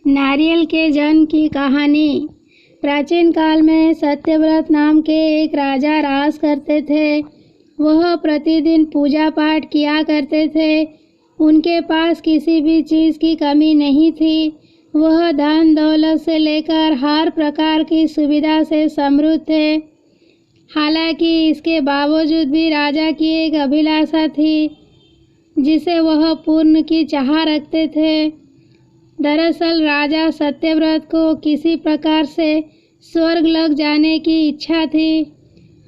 नारियल के जन्म की कहानी। प्राचीन काल में सत्यव्रत नाम के एक राजा राज करते थे। वह प्रतिदिन पूजा पाठ किया करते थे। उनके पास किसी भी चीज़ की कमी नहीं थी। वह धन दौलत से लेकर हर प्रकार की सुविधा से समृद्ध थे। हालांकि इसके बावजूद भी राजा की एक अभिलाषा थी जिसे वह पूर्ण की चाह रखते थे। दरअसल राजा सत्यव्रत को किसी प्रकार से स्वर्ग लग जाने की इच्छा थी।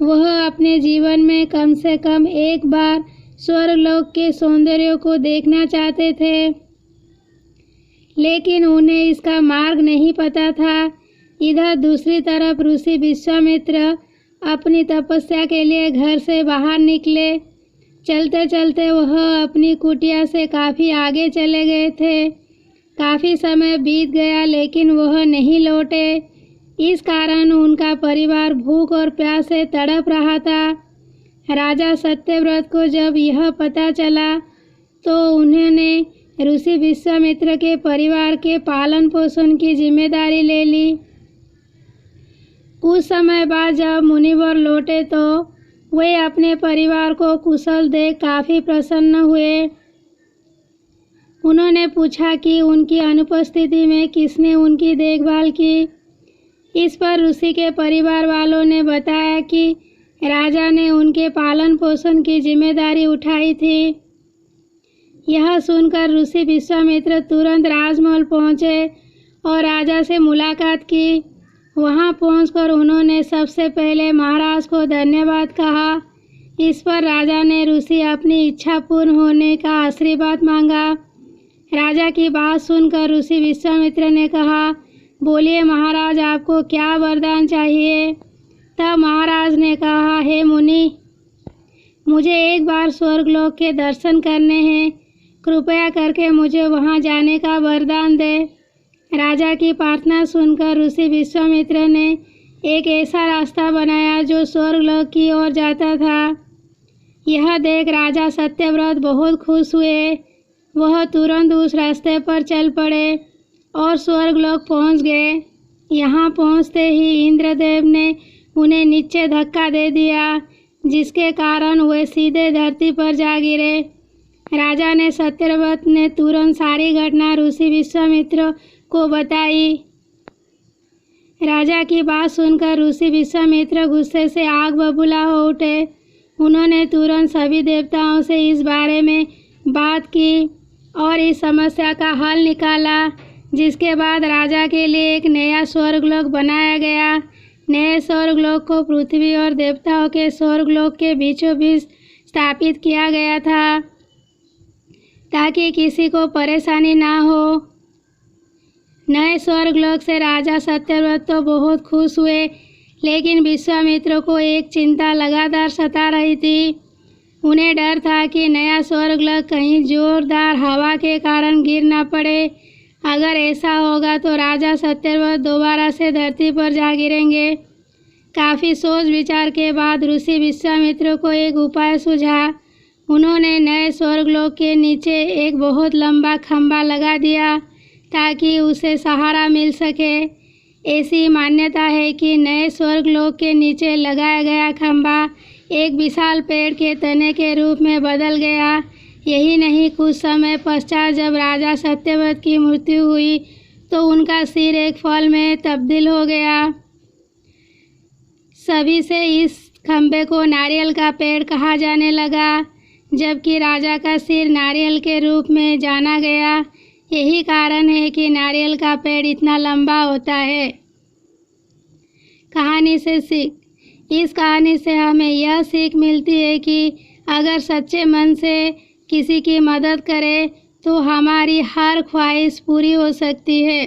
वह अपने जीवन में कम से कम एक बार स्वर्गलोक के सौंदर्य को देखना चाहते थे, लेकिन उन्हें इसका मार्ग नहीं पता था। इधर दूसरी तरफ ऋषि विश्वामित्र अपनी तपस्या के लिए घर से बाहर निकले। चलते चलते वह अपनी कुटिया से काफ़ी आगे चले गए थे। काफ़ी समय बीत गया लेकिन वह नहीं लौटे। इस कारण उनका परिवार भूख और प्यास से तड़प रहा था। राजा सत्यव्रत को जब यह पता चला तो उन्होंने ऋषि विश्वामित्र के परिवार के पालन पोषण की जिम्मेदारी ले ली। कुछ समय बाद जब मुनिवर लौटे तो वे अपने परिवार को कुशल देख काफ़ी प्रसन्न हुए। उन्होंने पूछा कि उनकी अनुपस्थिति में किसने उनकी देखभाल की। इस पर ऋषि के परिवार वालों ने बताया कि राजा ने उनके पालन पोषण की जिम्मेदारी उठाई थी। यह सुनकर ऋषि विश्वामित्र तुरंत राजमहल पहुँचे और राजा से मुलाकात की। वहां पहुंचकर उन्होंने सबसे पहले महाराज को धन्यवाद कहा। इस पर राजा ने ऋषि अपनी इच्छा पूर्ण होने का आशीर्वाद मांगा। राजा की बात सुनकर ऋषि विश्वामित्र ने कहा, बोलिए महाराज, आपको क्या वरदान चाहिए। तब महाराज ने कहा, हे मुनि, मुझे एक बार स्वर्गलोक के दर्शन करने हैं। कृपया करके मुझे वहां जाने का वरदान दे। राजा की प्रार्थना सुनकर ऋषि विश्वामित्र ने एक ऐसा रास्ता बनाया जो स्वर्गलोक की ओर जाता था। यह देख राजा सत्यव्रत बहुत खुश हुए। वह तुरंत उस रास्ते पर चल पड़े और स्वर्गलोक पहुंच गए। यहाँ पहुंचते ही इंद्रदेव ने उन्हें नीचे धक्का दे दिया, जिसके कारण वे सीधे धरती पर जा गिरे। राजा ने सत्यव्रत ने तुरंत सारी घटना ऋषि विश्वामित्र को बताई। राजा की बात सुनकर ऋषि विश्वामित्र गुस्से से आग बबूला हो उठे। उन्होंने तुरंत सभी देवताओं से इस बारे में बात की और इस समस्या का हल निकाला, जिसके बाद राजा के लिए एक नया स्वर्गलोक बनाया गया। नए स्वर्गलोक को पृथ्वी और देवताओं के स्वर्गलोक के बीचों बीच स्थापित किया गया था, ताकि किसी को परेशानी ना हो। नए स्वर्गलोक से राजा सत्यव्रत तो बहुत खुश हुए, लेकिन विश्वामित्र को एक चिंता लगातार सता रही थी। उन्हें डर था कि नया स्वर्गलोक कहीं जोरदार हवा के कारण गिर न पड़े। अगर ऐसा होगा तो राजा सत्यव्रत दोबारा से धरती पर जा गिरेंगे। काफ़ी सोच विचार के बाद ऋषि विश्वामित्र को एक उपाय सूझा। उन्होंने नए स्वर्गलोक के नीचे एक बहुत लंबा खंभा लगा दिया ताकि उसे सहारा मिल सके। ऐसी मान्यता है कि नए स्वर्गलोक के नीचे लगाया गया खंभा एक विशाल पेड़ के तने के रूप में बदल गया। यही नहीं, कुछ समय पश्चात जब राजा सत्यव्रत की मृत्यु हुई तो उनका सिर एक फल में तब्दील हो गया। सभी से इस खंभे को नारियल का पेड़ कहा जाने लगा, जबकि राजा का सिर नारियल के रूप में जाना गया। यही कारण है कि नारियल का पेड़ इतना लंबा होता है। कहानी से सीख। इस कहानी से हमें यह सीख मिलती है कि अगर सच्चे मन से किसी की मदद करें तो हमारी हर ख्वाहिश पूरी हो सकती है।